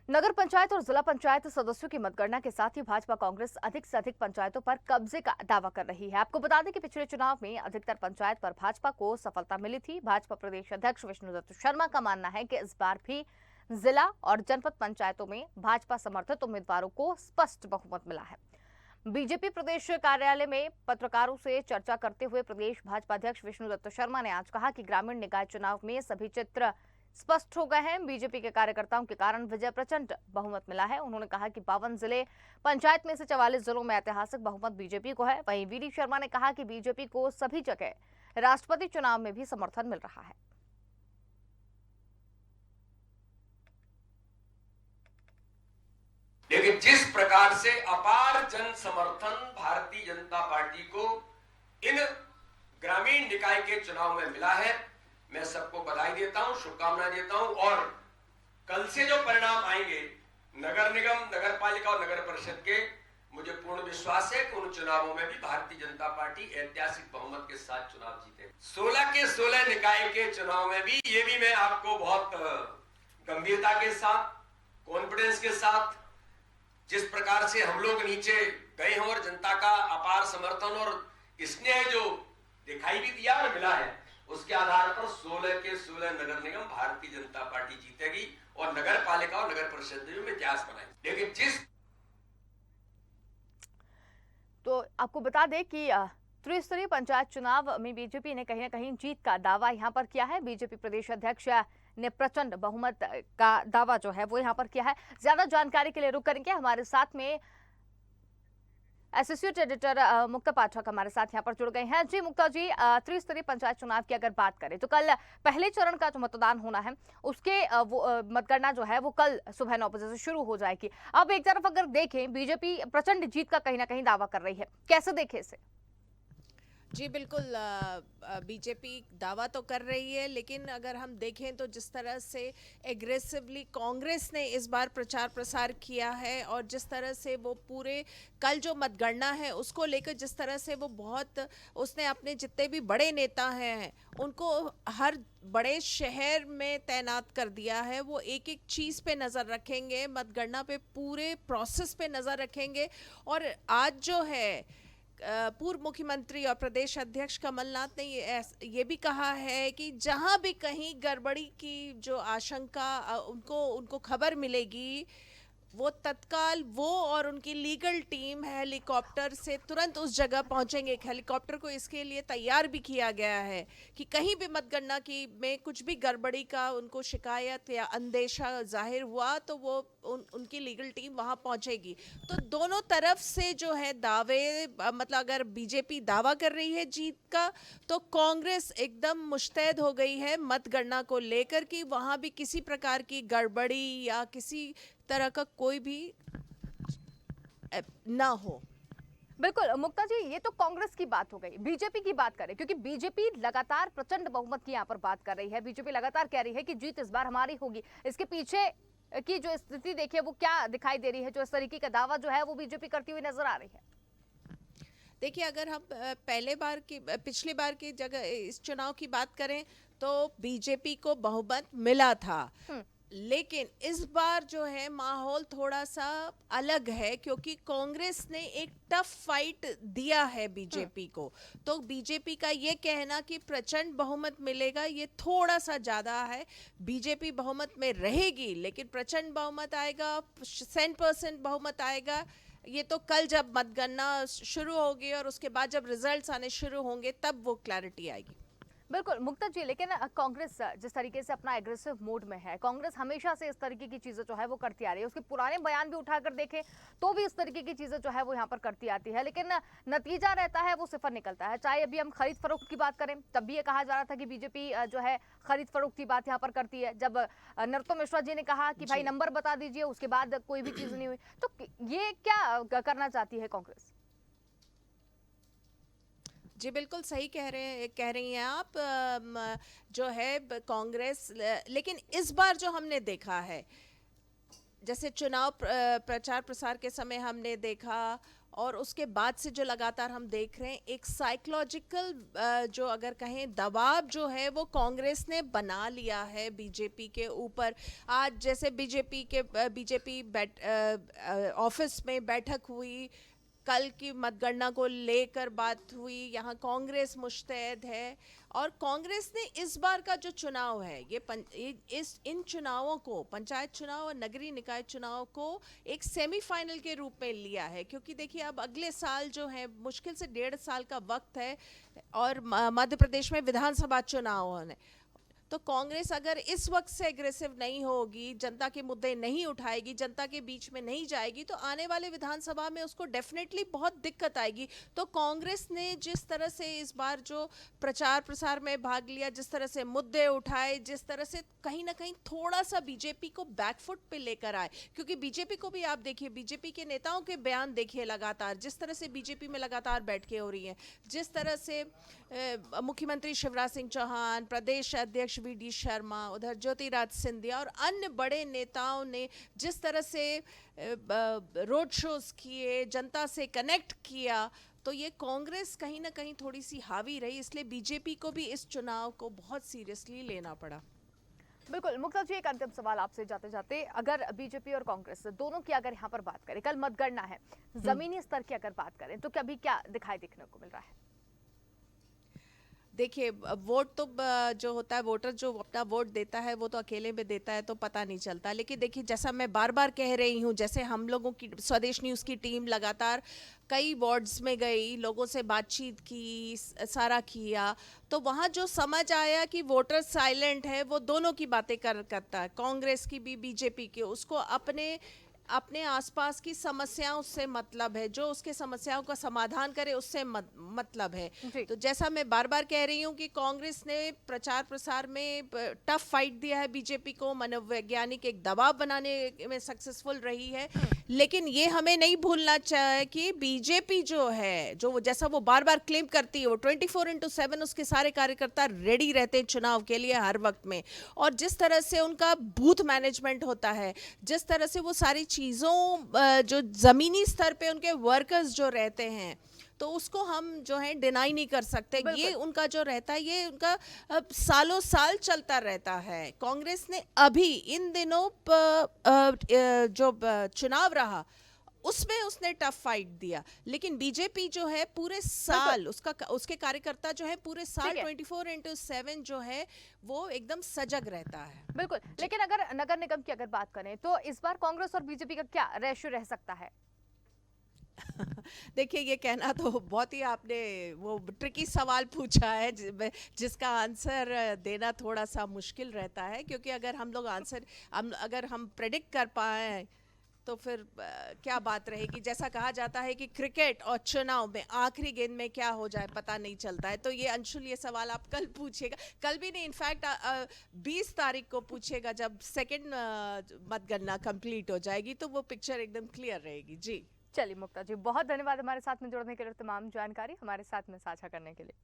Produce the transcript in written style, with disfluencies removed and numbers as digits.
नगर पंचायत और जिला पंचायत सदस्यों की मतगणना के साथ ही भाजपा कांग्रेस अधिक से अधिक पंचायतों पर कब्जे का दावा कर रही है। आपको बता दें कि पिछले चुनाव में अधिकतर पंचायत पर भाजपा को सफलता मिली थी। भाजपा प्रदेश अध्यक्ष विष्णुदत्त शर्मा का मानना है कि इस बार भी जिला और जनपद पंचायतों में भाजपा समर्थित उम्मीदवारों को स्पष्ट बहुमत मिला है। बीजेपी प्रदेश कार्यालय में पत्रकारों से चर्चा करते हुए प्रदेश भाजपा अध्यक्ष विष्णुदत्त शर्मा ने आज कहा कि ग्रामीण निकाय चुनाव में सभी चित्र स्पष्ट हो गए हैं। बीजेपी के कार्यकर्ताओं के कारण विजय प्रचंड बहुमत मिला है। उन्होंने कहा कि 52 जिले पंचायत में से 44 जिलों में ऐतिहासिक बहुमत बीजेपी को है। वहीं वीडी शर्मा ने कहा कि बीजेपी को सभी जगह राष्ट्रपति चुनाव में भी समर्थन मिल रहा है। लेकिन जिस प्रकार से अपार जन समर्थन भारतीय जनता पार्टी को इन ग्रामीण निकाय के चुनाव में मिला है, मैं सबको बधाई देता हूं, शुभकामनाएं देता हूं। और कल से जो परिणाम आएंगे नगर निगम, नगर पालिका और नगर परिषद के, मुझे पूर्ण विश्वास है कि उन चुनावों में भी भारतीय जनता पार्टी ऐतिहासिक बहुमत के साथ चुनाव जीतेगी। 16 के 16 निकाय के चुनाव में भी ये भी मैं आपको बहुत गंभीरता के साथ, कॉन्फिडेंस के साथ, जिस प्रकार से हम लोग नीचे गए हैं और जनता का अपार समर्थन और स्नेह जो दिखाई भी दिया और मिला है, उसके आधार पर 16 के 16 नगर निगम भारतीय जनता पार्टी जीतेगी और नगर पालिका और नगर परिषद में इतिहास बनाएगी। लेकिन तो आपको बता दें कि त्रिस्तरीय पंचायत चुनाव में बीजेपी ने कहीं न कहीं जीत का दावा यहां पर किया है। बीजेपी प्रदेश अध्यक्ष ने प्रचंड बहुमत का दावा जो है वो यहां पर किया है। ज्यादा जानकारी के लिए रुक करेंगे, हमारे साथ में एसोसिएट एडिटर मुक्ता पाठक हमारे साथ यहाँ पर जुड़ गए हैं। जी मुक्ता जी, त्रिस्तरीय पंचायत चुनाव की अगर बात करें तो कल पहले चरण का जो मतदान होना है उसके मतगणना जो है वो कल सुबह 9 बजे से शुरू हो जाएगी। अब एक तरफ अगर देखें, बीजेपी प्रचंड जीत का कहीं ना कहीं दावा कर रही है, कैसे देखें इसे? जी बिल्कुल, बीजेपी दावा तो कर रही है, लेकिन अगर हम देखें तो जिस तरह से एग्रेसिवली कांग्रेस ने इस बार प्रचार प्रसार किया है और जिस तरह से वो पूरे कल जो मतगणना है उसको लेकर जिस तरह से वो बहुत, उसने अपने जितने भी बड़े नेता हैं उनको हर बड़े शहर में तैनात कर दिया है। वो एक एक चीज़ पे नज़र रखेंगे, मतगणना पे पूरे प्रोसेस पे नज़र रखेंगे। और आज जो है पूर्व मुख्यमंत्री और प्रदेश अध्यक्ष कमलनाथ ने ये भी कहा है कि जहां भी कहीं गड़बड़ी की जो आशंका उनको खबर मिलेगी, वो तत्काल वो और उनकी लीगल टीम हेलीकॉप्टर से तुरंत उस जगह पहुंचेंगे। हेलीकॉप्टर को इसके लिए तैयार भी किया गया है कि कहीं भी मतगणना की में कुछ भी गड़बड़ी का उनको शिकायत या अंदेशा जाहिर हुआ तो वो उनकी लीगल टीम वहां पहुंचेगी। तो दोनों तरफ से जो है दावे, मतलब अगर बीजेपी दावा कर रही है जीत का, तो कांग्रेस एकदम मुस्तैद हो गई है मतगणना को लेकर कि वहां भी किसी प्रकार की गड़बड़ी या किसी तरह का कोई भी ना हो। बिल्कुल मुक्ता जी, ये तो कांग्रेस की बात हो गई। बीजेपी की बात करें, क्योंकि बीजेपी लगातार प्रचंड बहुमत की यहाँ पर बात कर रही है। बीजेपी लगातार कह रही है कि जीत इस बार हमारी होगी। इसके पीछे की जो स्थिति देखिए वो क्या दिखाई दे रही है, जो इस तरीके का दावा जो है वो बीजेपी करती हुई नजर आ रही है। देखिए, अगर हम पिछली बार की जगह इस चुनाव की बात करें तो बीजेपी को बहुमत मिला था, लेकिन इस बार जो है माहौल थोड़ा सा अलग है क्योंकि कांग्रेस ने एक टफ फाइट दिया है बीजेपी को। तो बीजेपी का ये कहना कि प्रचंड बहुमत मिलेगा ये थोड़ा सा ज़्यादा है। बीजेपी बहुमत में रहेगी, लेकिन प्रचंड बहुमत आएगा, 100% बहुमत आएगा, ये तो कल जब मतगणना शुरू होगी और उसके बाद जब रिजल्ट्स आने शुरू होंगे तब वो क्लैरिटी आएगी। बिल्कुल मुक्ता जी, लेकिन कांग्रेस जिस तरीके से अपना एग्रेसिव मोड में है, कांग्रेस हमेशा से इस तरीके की चीजें जो है वो करती आ रही है। उसके पुराने बयान भी उठाकर देखें तो भी इस तरीके की चीजें जो है वो यहाँ पर करती आती है, लेकिन नतीजा रहता है वो सिफर निकलता है। चाहे अभी हम खरीद फरोख्त की बात करें, तब भी ये कहा जा रहा था कि बीजेपी जो है खरीद फरोख्त की बात यहाँ पर करती है। जब नरोत्तम मिश्रा जी ने कहा कि भाई नंबर बता दीजिए, उसके बाद कोई भी चीज नहीं हुई। तो ये क्या करना चाहती है कांग्रेस? जी बिल्कुल सही कह रही हैं आप। जो है कांग्रेस, लेकिन इस बार जो हमने देखा है, जैसे चुनाव प्रचार प्रसार के समय हमने देखा और उसके बाद से जो लगातार हम देख रहे हैं एक साइकोलॉजिकल जो अगर कहें दबाव जो है वो कांग्रेस ने बना लिया है बीजेपी के ऊपर। आज जैसे बीजेपी ऑफिस में बैठक हुई, कल की मतगणना को लेकर बात हुई, यहाँ कांग्रेस मुस्तैद है और कांग्रेस ने इस बार का जो चुनाव है इन चुनावों को, पंचायत चुनाव और नगरीय निकाय चुनाव को एक सेमीफाइनल के रूप में लिया है। क्योंकि देखिए अब अगले साल जो है मुश्किल से 1.5 साल का वक्त है और मध्य प्रदेश में विधानसभा चुनाव होने, तो कांग्रेस अगर इस वक्त से एग्रेसिव नहीं होगी, जनता के मुद्दे नहीं उठाएगी, जनता के बीच में नहीं जाएगी, तो आने वाले विधानसभा में उसको डेफिनेटली बहुत दिक्कत आएगी। तो कांग्रेस ने जिस तरह से इस बार जो प्रचार प्रसार में भाग लिया, जिस तरह से मुद्दे उठाए, जिस तरह से कहीं ना कहीं थोड़ा सा बीजेपी को बैकफुट पे लेकर आए, क्योंकि बीजेपी को भी आप देखिए, बीजेपी के नेताओं के बयान देखिए लगातार, जिस तरह से बीजेपी में लगातार बैठकें हो रही हैं, जिस तरह से मुख्यमंत्री शिवराज सिंह चौहान, प्रदेश अध्यक्ष वी.डी. शर्मा, उधर ज्योतिरादित्य सिंधिया और अन्य बड़े नेताओं ने जिस तरह से रोड शोज किए, जनता से कनेक्ट किया, तो ये कांग्रेस कहीं ना कहीं थोड़ी सी हावी रही। इसलिए बीजेपी को भी इस चुनाव को बहुत सीरियसली लेना पड़ा। बिल्कुल। मुक्ता जी, एक अंतिम सवाल आपसे जाते जाते, अगर बीजेपी और कांग्रेस दोनों की अगर यहाँ पर बात करें, कल मतगणना है, जमीनी स्तर की अगर बात करें तो कभी क्या देखने को मिल रहा है? देखिए वोट तो जो होता है, वोटर जो अपना वोट देता है वो तो अकेले में देता है तो पता नहीं चलता। लेकिन देखिए जैसा मैं बार बार कह रही हूँ, जैसे हम लोगों की स्वदेश न्यूज़ की टीम लगातार कई वार्ड्स में गई, लोगों से बातचीत की, सारा किया, तो वहाँ जो समझ आया कि वोटर साइलेंट है, वो दोनों की बातें करता है, कांग्रेस की भी बीजेपी की। उसको अपने आसपास की समस्याओं से मतलब है, जो उसके समस्याओं का समाधान करे उससे मतलब है। तो जैसा मैं बार बार कह रही हूँ कि कांग्रेस ने प्रचार प्रसार में टफ फाइट दिया है बीजेपी को, मनोवैज्ञानिक एक दबाव बनाने में सक्सेसफुल रही है। लेकिन ये हमें नहीं भूलना चाहिए कि बीजेपी जो है, जो जैसा वो बार बार क्लेम करती है, वो 24/7 उसके सारे कार्यकर्ता रेडी रहते हैं चुनाव के लिए हर वक्त में। और जिस तरह से उनका बूथ मैनेजमेंट होता है, जिस तरह से वो सारी चीज़ों जो ज़मीनी स्तर पे उनके वर्कर्स जो रहते हैं, तो उसको हम जो है डिनाई नहीं कर सकते। ये उनका जो रहता है, ये उनका सालों साल चलता रहता है। कांग्रेस ने अभी इन दिनों जो चुनाव रहा उसमें उसने टफ फाइट दिया, लेकिन बीजेपी जो है पूरे साल उसके कार्यकर्ता जो है पूरे साल 24/7 जो है वो एकदम सजग रहता है। बिल्कुल। लेकिन अगर नगर निगम की अगर बात करें तो इस बार कांग्रेस और बीजेपी का क्या रेशियो रह सकता है? देखिए ये कहना तो बहुत ही आपने वो ट्रिकी सवाल पूछा है, जिसका आंसर देना थोड़ा सा मुश्किल रहता है, क्योंकि अगर हम लोग अगर हम प्रेडिक्ट कर पाए तो फिर क्या बात रहेगी। जैसा कहा जाता है कि क्रिकेट और चुनाव में आखिरी गेंद में क्या हो जाए पता नहीं चलता है। तो ये अंशुल, ये सवाल आप कल पूछिएगा, कल भी नहीं, इनफैक्ट 20 तारीख को पूछिएगा, जब सेकंड मतगणना कंप्लीट हो जाएगी तो वो पिक्चर एकदम क्लियर रहेगी। जी चलिए मुक्ता जी, बहुत धन्यवाद हमारे साथ में जुड़ने के लिए, तमाम जानकारी हमारे साथ में साझा करने के लिए।